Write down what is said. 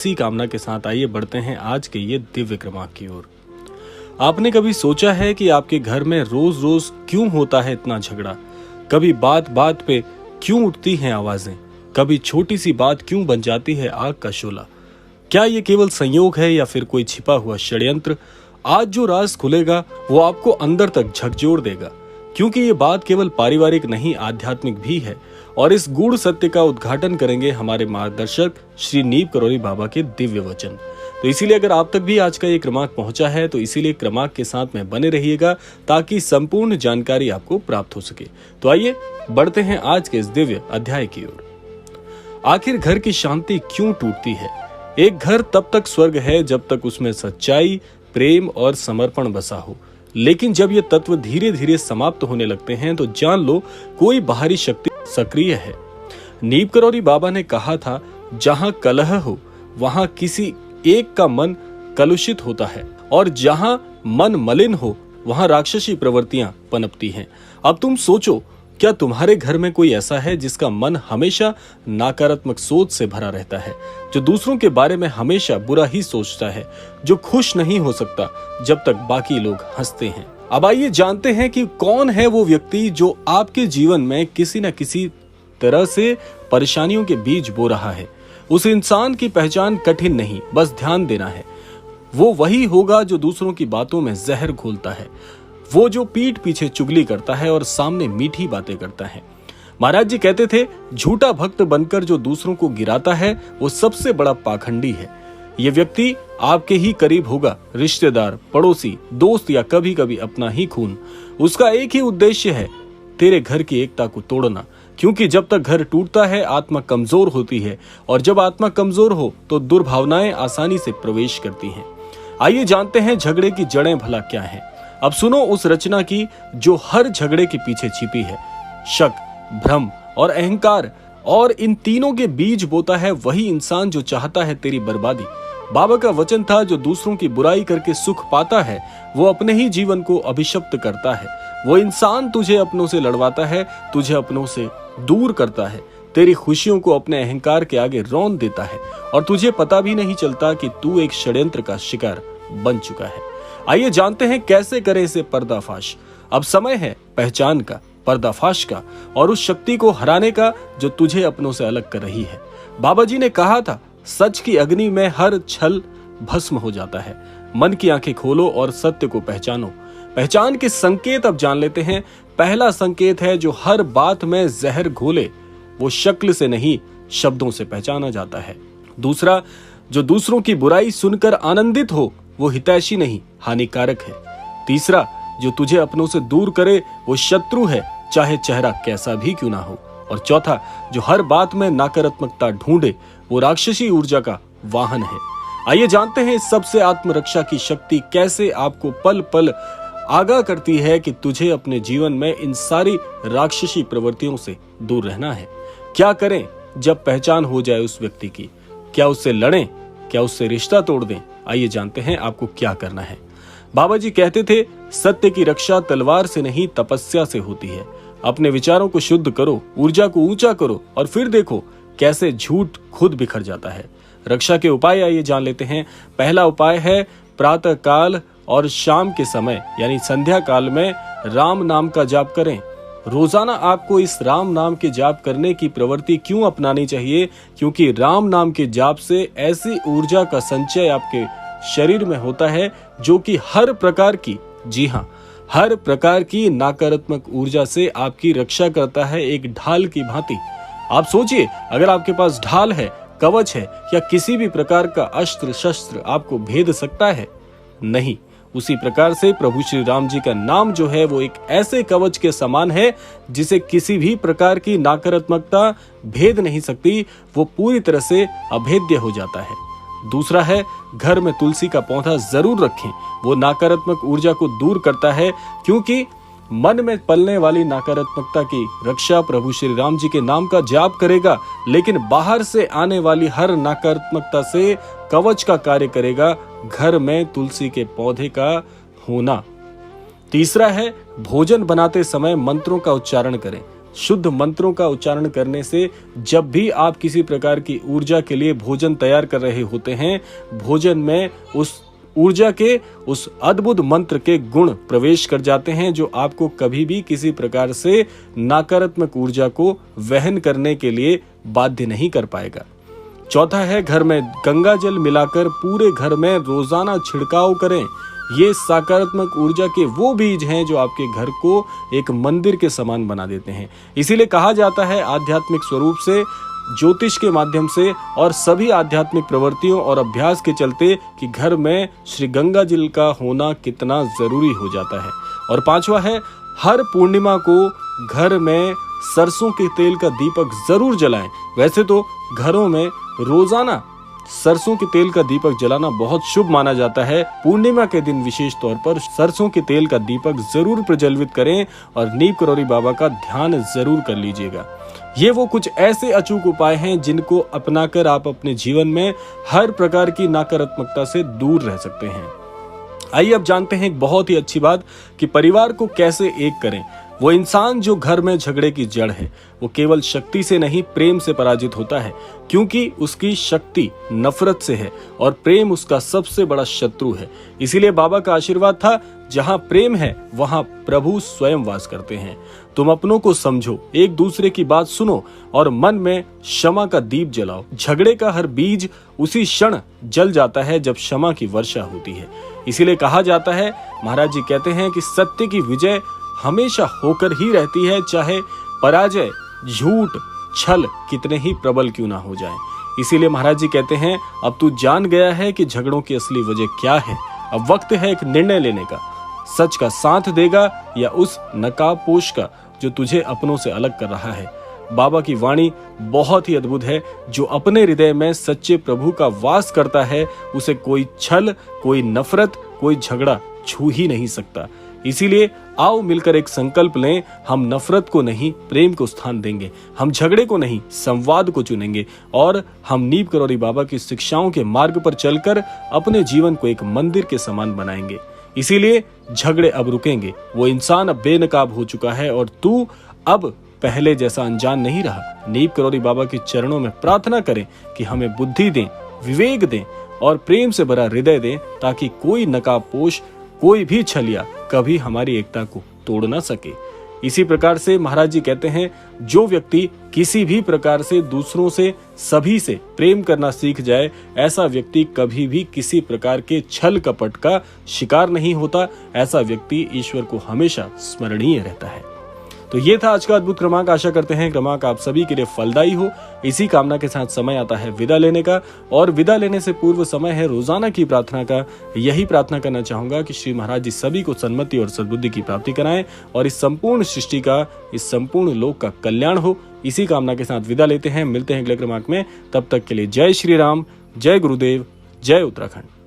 इसी कामना के साथ आइए बढ़ते हैं आज के ये दिव्य क्रमांक की ओर। आपने कभी सोचा है कि आपके घर में रोज रोज क्यों होता है इतना झगड़ा? कभी बात बात पे क्यों उठती हैं आवाजें? कभी छोटी सी बात क्यों बन जाती है आग का शोला? क्या ये केवल संयोग है या फिर कोई छिपा हुआ षड्यंत्र? आज जो राज खुलेगा वो आपको अंदर तक झकझोर देगा, क्योंकि ये बात केवल पारिवारिक नहीं आध्यात्मिक भी है। और इस गूढ़ सत्य का उद्घाटन करेंगे हमारे मार्गदर्शक श्री नीम करौरी बाबा के दिव्य वचन। तो इसीलिए अगर आप तक भी आज का ये क्रमांक पहुंचा है तो इसीलिए क्रमांक के साथ में बने रहिएगा ताकि संपूर्ण जानकारी आपको प्राप्त हो सके। तो आइए बढ़ते हैं आज के इस दिव्य अध्याय की ओर। आखिर घर की शांति क्यों टूटती है? एक घर तब तक स्वर्ग है जब तक उसमें सच्चाई, प्रेम और समर्पण बसा हो, लेकिन जब ये तत्व धीरे धीरे समाप्त होने लगते हैं तो जान लो कोई बाहरी शक्ति सक्रिय है। नीम करौरी बाबा ने कहा था, जहां कलह हो वहां किसी एक का मन कलुषित होता है, और जहां मन मलिन हो वहां राक्षसी प्रवृत्तियां पनपती हैं। अब तुम सोचो, क्या तुम्हारे घर में कोई ऐसा है जिसका मन हमेशा नकारात्मक सोच से भरा रहता है, जो दूसरों के बारे में हमेशा बुरा ही सोचता है, जो खुश नहीं हो सकता जब तक बाकी लोग हंसते हैं? अब आइए जानते हैं कि कौन है वो व्यक्ति जो आपके जीवन में किसी न किसी तरह से परेशानियों के बीज बो रहा है। उस इंसान की पहचान कठिन नहीं, बस ध्यान देना है। वो वही होगा जो दूसरों की बातों में जहर घोलता है, वो जो पीठ पीछे चुगली करता है और सामने मीठी बातें करता है। महाराज जी कहते थे, झूठा भक्त बनकर जो दूसरों को गिराता है वो सबसे बड़ा पाखंडी है। ये व्यक्ति आपके ही करीब होगा, रिश्तेदार, पड़ोसी, दोस्त या कभी कभी अपना ही खून। उसका एक ही उद्देश्य है, तेरे घर की एकता को तोड़ना, क्योंकि जब तक घर टूटता है आत्मा कमजोर होती है, और जब आत्मा कमजोर हो तो दुर्भावनाएं आसानी से प्रवेश करती हैं। आइए जानते हैं झगड़े की जड़ें भला क्या हैं। अब सुनो उस रचना की जो हर झगड़े के पीछे छिपी है। शक, भ्रम और अहंकार, और इन तीनों के बीज बोता है वही इंसान जो चाहता है तेरी बर्बादी। बाबा का वचन था, जो दूसरों की बुराई करके सुख पाता है वो अपने ही जीवन को अभिशप्त करता है। वो इंसान तुझे अपनों से लड़वाता है, तुझे अपनों से दूर करता है, तेरी खुशियों को अपने अहंकार के आगे रौंद देता है, और तुझे पता भी नहीं चलता कि तू एक षड्यंत्र का शिकार बन चुका है। आइए जानते हैं कैसे करें इसे पर्दाफाश। अब समय है पहचान का, पर्दाफाश का, और उस शक्ति को हराने का जो तुझे अपनों से अलग कर रही है। बाबा जी ने कहा था, सच की अग्नि में हर छल भस्म हो जाता है। मन की आंखें खोलो और सत्य को पहचानो। पहचान के संकेत अब जान लेते हैं। पहला संकेत है, जो हर बात में जहर घोले वो शक्ल से नहीं शब्दों से पहचाना जाता है। दूसरा, जो दूसरों की बुराई सुनकर आनंदित हो वो हितैषी नहीं हानिकारक है। तीसरा, जो तुझे अपनों से दूर करे वो शत्रु है, चाहे चेहरा कैसा भी क्यों ना हो। और चौथा, जो हर बात में नकारात्मकता ढूंढे वो राक्षसी ऊर्जा का वाहन है। आइए जानते हैं इस सबसे आत्मरक्षा की शक्ति कैसे आपको पल पल आगाह करती है कि तुझे अपने जीवन में इन सारी राक्षसी प्रवृत्तियों से दूर रहना है। क्या करें जब पहचान हो जाए उस व्यक्ति की? क्या उससे लड़ें? क्या उससे रिश्ता तोड़ दें? आइए जानते हैं आपको क्या करना है। बाबा जी कहते थे, सत्य की रक्षा तलवार से नहीं तपस्या से होती है। अपने विचारों को शुद्ध करो, ऊर्जा को ऊंचा करो, और फिर देखो कैसे झूठ खुद बिखर जाता है। रक्षा के उपाय आइए जान लेते हैं। पहला उपाय है, प्रातः काल और शाम के समय यानी संध्या काल में राम नाम का जाप करें। रोजाना आपको इस राम नाम के जाप करने की प्रवृत्ति क्यों अपनानी चाहिए? क्योंकि राम नाम के जाप से ऐसी ऊर्जा का संचय आपके शरीर में होता है जो कि हर प्रकार की, जी हाँ, हर प्रकार की नकारात्मक ऊर्जा से आपकी रक्षा करता है, एक ढाल की भांति। आप सोचिए, अगर आपके पास ढाल है, कवच है, या किसी भी प्रकार का अस्त्र शस्त्र आपको भेद सकता है? नहीं। उसी प्रकार से प्रभु श्री राम जी का नाम जो है वो एक ऐसे कवच के समान है जिसे किसी भी प्रकार की नकारात्मकता भेद नहीं सकती, वो पूरी तरह से अभेद्य हो जाता है। दूसरा है, घर में तुलसी का पौधा जरूर रखें। वो नकारात्मक ऊर्जा को दूर करता है, क्योंकि मन में पलने वाली नकारात्मकता की रक्षा प्रभु श्री राम जी के नाम का जाप करेगा, लेकिन बाहर से आने वाली हर नकारात्मकता से कवच का कार्य करेगा घर में तुलसी के पौधे का होना। तीसरा है, भोजन बनाते समय मंत्रों का उच्चारण करें। शुद्ध मंत्रों का उच्चारण करने से जब भी आप किसी प्रकार की ऊर्जा के लिए भोजन तैयार कर रहे होते हैं, भोजन में उस ऊर्जा के उस अद्भुत मंत्र के गुण प्रवेश कर जाते हैं जो आपको कभी भी किसी प्रकार से नकारात्मक ऊर्जा को वहन करने के लिए बाध्य नहीं कर पाएगा। चौथा है, घर में गंगा जल मिलाकर पूरे घर में रोजाना छिड़काव करें। ये सकारात्मक ऊर्जा के वो बीज हैं जो आपके घर को एक मंदिर के समान बना देते हैं। इसीलिए कहा जाता है आध्यात्मिक स्वरूप से, ज्योतिष के माध्यम से और सभी आध्यात्मिक प्रवृत्तियों और अभ्यास के चलते कि घर में श्री गंगा जल का होना कितना जरूरी हो जाता है। और पांचवा है, हर पूर्णिमा को घर में सरसों के तेल का दीपक जरूर जलाएं। वैसे तो घरों में रोजाना सरसों के तेल का दीपक जलाना बहुत शुभ माना जाता है। पूर्णिमा के दिन विशेष तौर पर सरसों के तेल का दीपक जरूर प्रज्वलित करें और नीम करौरी बाबा का ध्यान जरूर कर लीजिएगा। ये वो कुछ ऐसे अचूक उपाय हैं जिनको अपनाकर आप अपने जीवन में हर प्रकार की नकारात्मकता से दूर रह सकते हैं। आइए अब जानते हैं एक बहुत ही अच्छी बात कि परिवार को कैसे एक करें। वो इंसान जो घर में झगड़े की जड़ है, वो केवल शक्ति से नहीं प्रेम से पराजित होता है, क्योंकि उसकी शक्ति नफरत से है और प्रेम उसका सबसे बड़ा शत्रु है। इसीलिए बाबा का आशीर्वाद था, जहां प्रेम है वहां प्रभु स्वयं वास करते हैं। तुम अपनों को समझो, एक दूसरे की बात सुनो और मन में क्षमा का दीप जलाओ। झगड़े का हर बीज उसी क्षण जल जाता है जब क्षमा की वर्षा होती है। इसीलिए कहा जाता है, महाराज जी कहते हैं कि सत्य की विजय हमेशा होकर ही रहती है, चाहे पराजय, झूठ, छल कितने ही प्रबल क्यों ना हो जाए। इसीलिए महाराज जी कहते हैं, अब तू जान गया है कि झगड़ों की असली वजह क्या है। अब वक्त है एक निर्णय लेने का, सच का साथ देगा या उस नकाबपोश का जो तुझे अपनों से अलग कर रहा है। बाबा की वाणी बहुत ही अद्भुत है। जो अपने हृदय में सच्चे प्रभु का वास करता है, उसे कोई छल, कोई नफरत, कोई झगड़ा छू ही नहीं सकता। इसीलिए आओ मिलकर एक संकल्प लें, हम नफरत को नहीं प्रेम को स्थान देंगे, हम झगड़े को नहीं संवाद को चुनेंगे और हम नीम करौरी बाबा की शिक्षाओं के मार्ग पर चलकर अपने जीवन को एक मंदिर के समान बनाएंगे। इसीलिए झगड़े अब रुकेंगे। वो इंसान अब बेनकाब हो चुका है और तू अब पहले जैसा अनजान नहीं रहा। नीम करौरी बाबा के चरणों में प्रार्थना करें कि हमें बुद्धि दें, विवेक दें और प्रेम से भरा हृदय दें, ताकि कोई नकाबपोश, कोई भी छलिया कभी हमारी एकता को तोड़ ना सके। इसी प्रकार से महाराज जी कहते हैं, जो व्यक्ति किसी भी प्रकार से दूसरों से, सभी से प्रेम करना सीख जाए, ऐसा व्यक्ति कभी भी किसी प्रकार के छल कपट का शिकार नहीं होता। ऐसा व्यक्ति ईश्वर को हमेशा स्मरणीय रहता है। तो ये था आज का अद्भुत क्रमांक। आशा करते हैं क्रमांक आप सभी के लिए फलदायी हो। इसी कामना के साथ समय आता है विदा लेने का, और विदा लेने से पूर्व समय है रोजाना की प्रार्थना का। यही प्रार्थना करना चाहूंगा कि श्री महाराज जी सभी को सन्मति और सद्बुद्धि की प्राप्ति कराएं और इस संपूर्ण सृष्टि का, इस संपूर्ण लोक का कल्याण हो। इसी कामना के साथ विदा लेते हैं। मिलते हैं अगले क्रमांक में। तब तक के लिए जय श्री राम, जय गुरुदेव, जय उत्तराखंड।